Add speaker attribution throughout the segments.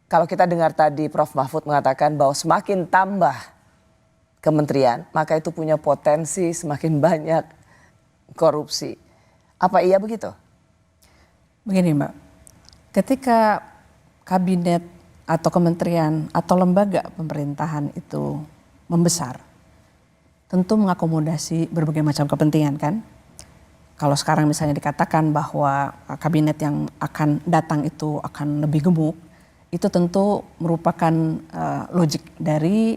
Speaker 1: kalau kita dengar tadi Prof. Mahfud mengatakan bahwa semakin tambah kementerian, maka itu punya potensi semakin banyak korupsi. Apa iya begitu?
Speaker 2: Begini Mbak, ketika kabinet atau kementerian atau lembaga pemerintahan itu membesar, tentu mengakomodasi berbagai macam kepentingan kan. Kalau sekarang misalnya dikatakan bahwa kabinet yang akan datang itu akan lebih gemuk, itu tentu merupakan logik dari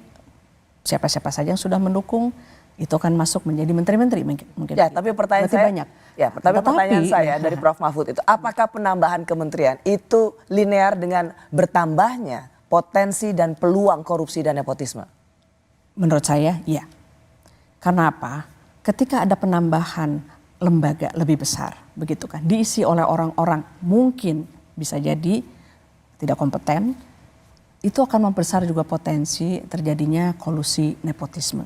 Speaker 2: siapa-siapa saja yang sudah mendukung itu akan masuk menjadi menteri-menteri mungkin.
Speaker 1: Ya, tapi pertanyaan saya
Speaker 2: banyak.
Speaker 1: Ya, tapi pertanyaan saya dari Prof. Mahfud itu, apakah penambahan kementerian itu linear dengan bertambahnya potensi dan peluang korupsi dan nepotisme?
Speaker 2: Menurut saya, iya. Karena apa? Ketika ada penambahan lembaga lebih besar, begitu kan, diisi oleh orang-orang mungkin bisa jadi tidak kompeten, itu akan memperbesar juga potensi terjadinya kolusi nepotisme.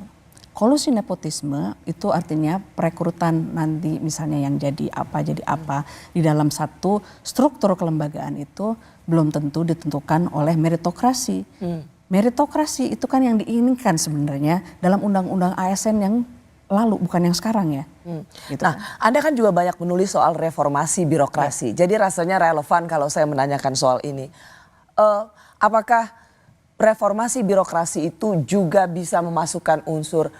Speaker 2: Kolusi nepotisme itu artinya perekrutan nanti misalnya yang jadi apa di dalam satu struktur kelembagaan itu belum tentu ditentukan oleh meritokrasi. Meritokrasi itu kan yang diinginkan sebenarnya dalam undang-undang ASN yang lalu, bukan yang sekarang ya.
Speaker 1: Gitu. Nah, Anda kan juga banyak menulis soal reformasi birokrasi. Jadi rasanya relevan kalau saya menanyakan soal ini. Apakah reformasi birokrasi itu juga bisa memasukkan unsur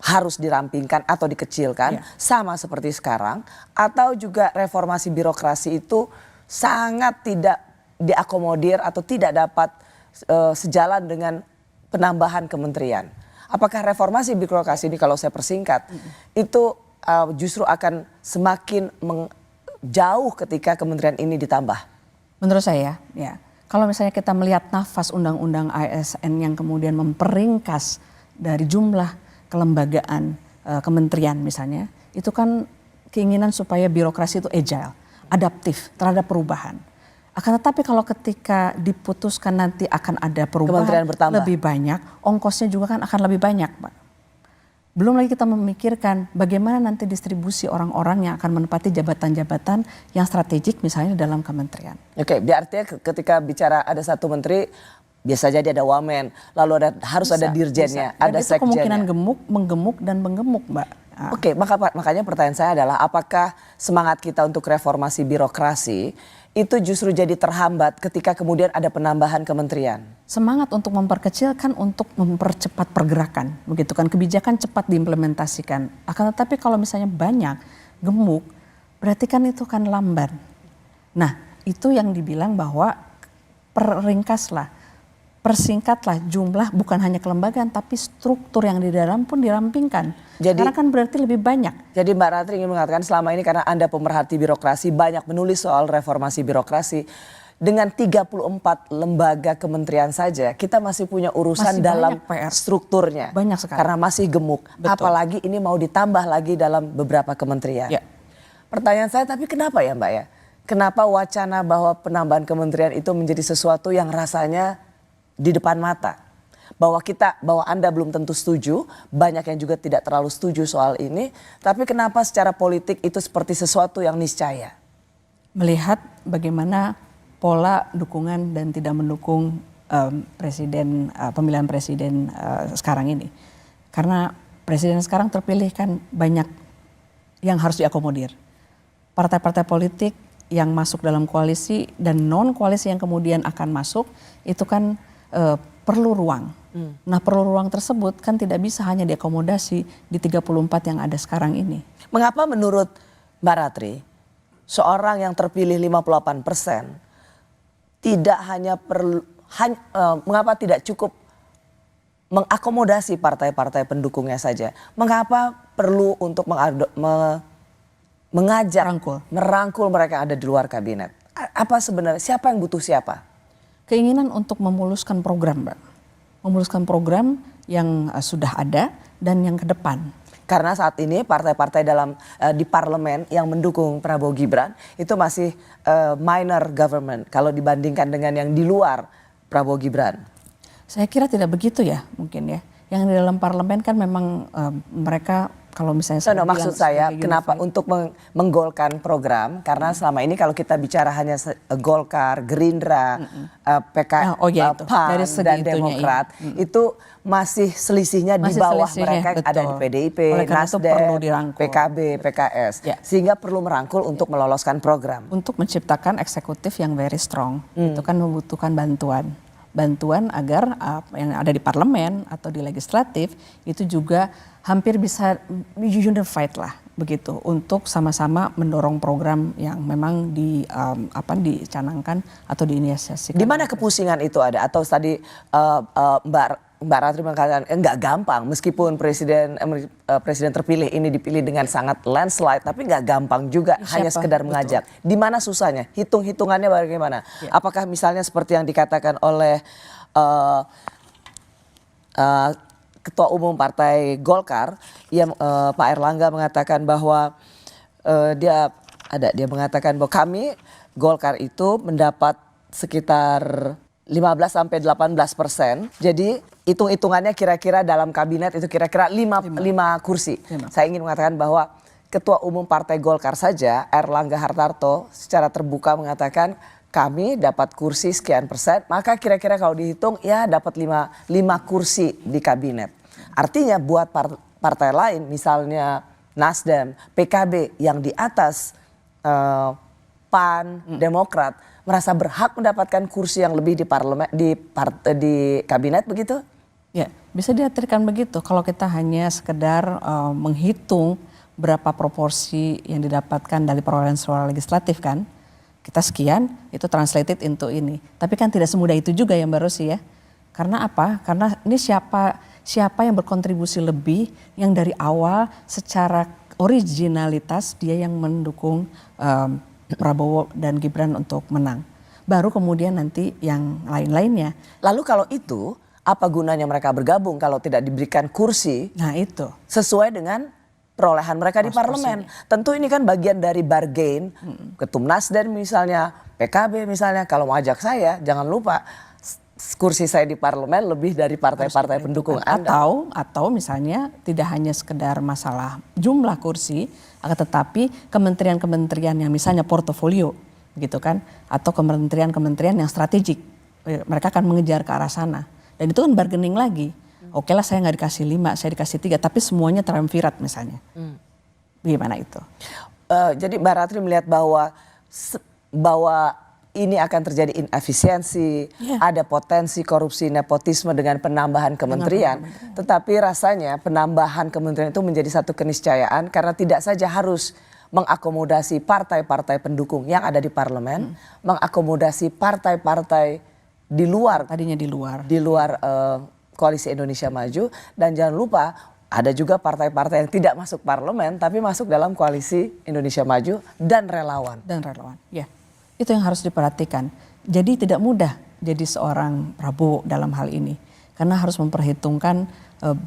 Speaker 1: harus dirampingkan atau dikecilkan, sama seperti sekarang, atau juga reformasi birokrasi itu sangat tidak diakomodir atau tidak dapat sejalan dengan penambahan kementerian? Apakah reformasi birokrasi ini, kalau saya persingkat, itu justru akan semakin jauh ketika kementerian ini ditambah?
Speaker 2: Menurut saya, ya. Kalau misalnya kita melihat nafas undang-undang ASN yang kemudian memperingkas dari jumlah kelembagaan kementerian misalnya, itu kan keinginan supaya birokrasi itu agile, adaptif terhadap perubahan. Akan tetapi kalau ketika diputuskan nanti akan ada perubahan lebih banyak, ongkosnya juga kan akan lebih banyak, Pak. Belum lagi kita memikirkan bagaimana nanti distribusi orang-orang yang akan menempati jabatan-jabatan yang strategik misalnya dalam kementerian.
Speaker 1: Oke, artinya ketika bicara ada satu menteri, biasa jadi ada wamen, lalu harus ada dirjennya, ada sekjennya.
Speaker 2: Itu kemungkinan menggemuk dan menggemuk, Mbak.
Speaker 1: Oke, makanya pertanyaan saya adalah apakah semangat kita untuk reformasi birokrasi itu justru jadi terhambat ketika kemudian ada penambahan kementerian?
Speaker 2: Semangat untuk memperkecilkan, untuk mempercepat pergerakan, begitu kan, kebijakan cepat diimplementasikan. Akan tetapi kalau misalnya banyak gemuk, berarti kan itu kan lamban. Nah, itu yang dibilang bahwa persingkatlah jumlah bukan hanya kelembagaan tapi struktur yang di dalam pun dirampingkan. Karena kan berarti lebih banyak.
Speaker 1: Jadi Mbak Ratri ingin mengatakan selama ini karena Anda pemerhati birokrasi, banyak menulis soal reformasi birokrasi. Dengan 34 lembaga kementerian saja kita masih punya urusan dalam strukturnya.
Speaker 2: Banyak sekali.
Speaker 1: Karena masih gemuk. Betul. Apalagi ini mau ditambah lagi dalam beberapa kementerian. Ya. Pertanyaan saya, tapi kenapa ya Mbak ya? Kenapa wacana bahwa penambahan kementerian itu menjadi sesuatu yang rasanya di depan mata? Bahwa Anda belum tentu setuju, banyak yang juga tidak terlalu setuju soal ini. Tapi kenapa secara politik itu seperti sesuatu yang niscaya?
Speaker 2: Melihat bagaimana pola dukungan dan tidak mendukung pemilihan presiden sekarang ini. Karena presiden sekarang terpilih kan banyak yang harus diakomodir. Partai-partai politik yang masuk dalam koalisi dan non koalisi yang kemudian akan masuk itu kan perlu ruang. Nah, perlu ruang tersebut kan tidak bisa hanya diakomodasi di 34 yang ada sekarang ini.
Speaker 1: Mengapa menurut Mbak Ratri seorang yang terpilih 58% tidak hanya mengapa tidak cukup mengakomodasi partai-partai pendukungnya saja? Mengapa perlu untuk mengajak, merangkul mereka yang ada di luar kabinet? Apa sebenarnya, siapa yang butuh siapa?
Speaker 2: Keinginan untuk memuluskan program, Mbak. Memuluskan program yang sudah ada dan yang ke depan.
Speaker 1: Karena saat ini partai-partai di parlemen yang mendukung Prabowo Gibran itu masih minor government kalau dibandingkan dengan yang di luar Prabowo Gibran.
Speaker 2: Saya kira tidak begitu ya mungkin ya. Yang di dalam parlemen kan memang mereka kalau misalnya
Speaker 1: No, maksud saya
Speaker 2: sebagai
Speaker 1: kenapa
Speaker 2: unified.
Speaker 1: untuk menggolkan program karena selama ini kalau kita bicara hanya Golkar, Gerindra, PK,
Speaker 2: Oh ya itu,
Speaker 1: PAN
Speaker 2: dari segi
Speaker 1: dan
Speaker 2: itunya,
Speaker 1: Demokrat itu masih selisihnya di
Speaker 2: Masih
Speaker 1: bawah
Speaker 2: selisihnya,
Speaker 1: mereka ada di
Speaker 2: betul.
Speaker 1: PDIP,
Speaker 2: Oleh karena itu
Speaker 1: Nasdem,
Speaker 2: perlu dirangkul.
Speaker 1: PKB, PKS,
Speaker 2: Ya.
Speaker 1: sehingga perlu merangkul untuk meloloskan program.
Speaker 2: Untuk menciptakan eksekutif yang very strong, itu kan membutuhkan bantuan agar yang ada di parlemen atau di legislatif itu juga hampir bisa unified lah begitu untuk sama-sama mendorong program yang memang dicanangkan atau diinisiasikan.
Speaker 1: Di mana kepusingan itu ada? Atau tadi Mbak Ratri mengatakan nggak gampang meskipun presiden terpilih ini dipilih dengan sangat landslide, tapi nggak gampang juga hanya
Speaker 2: Siapa?
Speaker 1: sekedar
Speaker 2: Betul.
Speaker 1: mengajak. Di mana susahnya? Hitung-hitungannya bagaimana?
Speaker 2: Ya.
Speaker 1: Apakah misalnya seperti yang dikatakan oleh Ketua Umum Partai Golkar, Pak Erlangga mengatakan bahwa dia mengatakan bahwa kami Golkar itu mendapat sekitar 15-18%. Jadi hitung-hitungannya kira-kira dalam kabinet itu kira-kira 5 kursi. Saya ingin mengatakan bahwa Ketua Umum Partai Golkar saja Erlangga Hartarto secara terbuka mengatakan kami dapat kursi sekian persen, maka kira-kira kalau dihitung ya dapat 5 kursi di kabinet. Artinya buat partai lain misalnya Nasdem, PKB yang di atas PAN, Demokrat merasa berhak mendapatkan kursi yang lebih di parlemen di kabinet begitu?
Speaker 2: Ya, bisa diartikan begitu. Kalau kita hanya sekedar menghitung berapa proporsi yang didapatkan dari perolehan suara legislatif kan, kita sekian, itu translated into ini. Tapi kan tidak semudah itu juga ya Mbak Rosi ya. Karena apa? Karena ini siapa yang berkontribusi lebih, yang dari awal secara originalitas dia yang mendukung Prabowo dan Gibran untuk menang. Baru kemudian nanti yang lain-lainnya.
Speaker 1: Lalu kalau itu, apa gunanya mereka bergabung kalau tidak diberikan kursi
Speaker 2: Nah itu.
Speaker 1: sesuai dengan perolehan mereka di parlemen? Tentu ini kan bagian dari bargain. Ketum Nasdem misalnya, PKB misalnya, kalau mau ajak saya jangan lupa kursi saya di parlemen lebih dari partai-partai pendukung Anda.
Speaker 2: Atau misalnya tidak hanya sekedar masalah jumlah kursi, akan tetapi kementerian-kementerian yang misalnya portofolio gitu kan, atau kementerian-kementerian yang strategik, mereka akan mengejar ke arah sana. Dan itu kan bargaining lagi. Oke lah saya nggak dikasih 5, saya dikasih 3, tapi semuanya triumvirat misalnya. Bagaimana itu?
Speaker 1: Jadi Mbak Ratri melihat bahwa ini akan terjadi inefisiensi, ada potensi korupsi nepotisme dengan penambahan kementerian. Tetapi rasanya penambahan kementerian itu menjadi satu keniscayaan karena tidak saja harus mengakomodasi partai-partai pendukung yang ada di parlemen, mengakomodasi partai-partai di luar,
Speaker 2: Tadinya di luar.
Speaker 1: Koalisi Indonesia Maju, dan jangan lupa ada juga partai-partai yang tidak masuk parlemen tapi masuk dalam Koalisi Indonesia Maju dan relawan.
Speaker 2: Ya, itu yang harus diperhatikan. Jadi tidak mudah jadi seorang Prabowo dalam hal ini. Karena harus memperhitungkan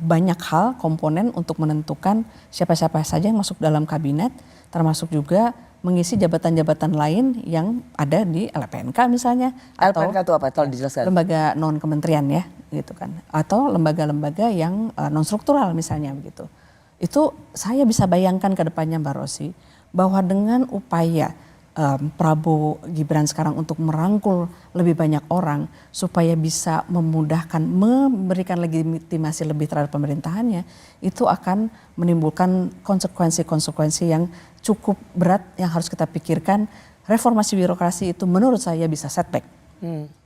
Speaker 2: banyak hal, komponen untuk menentukan siapa-siapa saja yang masuk dalam kabinet, termasuk juga mengisi jabatan-jabatan lain yang ada di LPNK misalnya.
Speaker 1: LPNK itu apa? Tolong dijelaskan.
Speaker 2: Lembaga non kementerian ya, gitu kan. Atau lembaga-lembaga yang non struktural misalnya begitu. Itu saya bisa bayangkan ke depannya Mbak Rosi, bahwa dengan upaya Prabowo Gibran sekarang untuk merangkul lebih banyak orang supaya bisa memudahkan memberikan legitimasi lebih terhadap pemerintahannya, itu akan menimbulkan konsekuensi-konsekuensi yang cukup berat yang harus kita pikirkan. Reformasi birokrasi itu menurut saya bisa setback.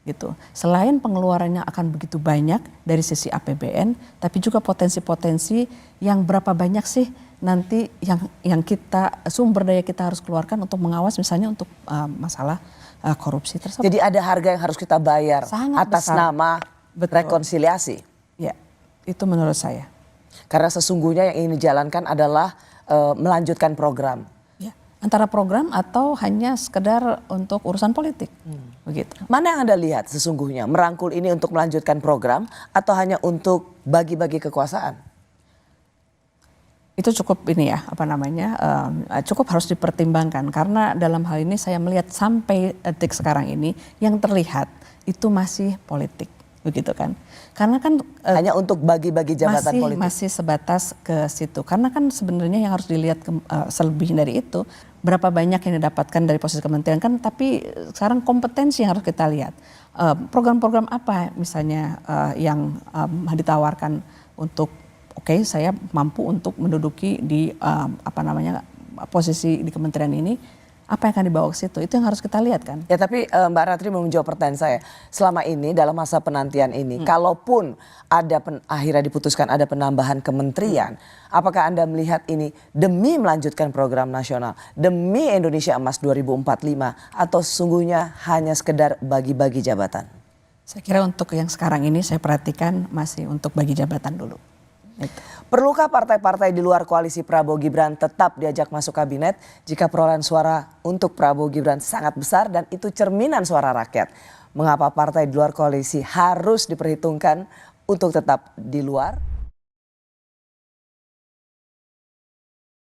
Speaker 2: Gitu. Selain pengeluarannya akan begitu banyak dari sisi APBN, tapi juga potensi-potensi yang berapa banyak sih nanti yang kita sumber daya kita harus keluarkan untuk mengawas misalnya untuk masalah korupsi tersebut.
Speaker 1: Jadi ada harga yang harus kita bayar
Speaker 2: Sangat
Speaker 1: atas
Speaker 2: besar.
Speaker 1: nama rekonsiliasi.
Speaker 2: Ya, itu menurut saya.
Speaker 1: Karena sesungguhnya yang ingin dijalankan adalah melanjutkan program.
Speaker 2: Ya, antara program atau hanya sekedar untuk urusan politik. Begitu.
Speaker 1: Mana yang Anda lihat sesungguhnya? Merangkul ini untuk melanjutkan program atau hanya untuk bagi-bagi kekuasaan?
Speaker 2: Itu cukup ini ya, cukup harus dipertimbangkan. Karena dalam hal ini saya melihat sampai detik sekarang ini yang terlihat itu masih politik. begitu kan? Karena kan
Speaker 1: Hanya untuk bagi-bagi jabatan politik.
Speaker 2: masih sebatas ke situ. Karena kan sebenarnya yang harus dilihat selebih dari itu, berapa banyak yang didapatkan dari posisi kementerian kan, tapi sekarang kompetensi yang harus kita lihat. Program-program apa misalnya yang ditawarkan untuk oke, saya mampu untuk menduduki di posisi di kementerian ini, apa yang akan dibawa ke situ? Itu yang harus kita lihat kan.
Speaker 1: Ya tapi Mbak Ratri mau menjawab pertanyaan saya. Selama ini dalam masa penantian ini, kalaupun ada akhirnya diputuskan ada penambahan kementerian, apakah Anda melihat ini demi melanjutkan program nasional, demi Indonesia Emas 2045, atau sesungguhnya hanya sekedar bagi-bagi jabatan?
Speaker 2: Saya kira untuk yang sekarang ini saya perhatikan masih untuk bagi jabatan dulu. Itu.
Speaker 1: Perlukah partai-partai di luar koalisi Prabowo Gibran tetap diajak masuk kabinet jika perolehan suara untuk Prabowo Gibran sangat besar dan itu cerminan suara rakyat? Mengapa partai di luar koalisi harus diperhitungkan untuk tetap di luar?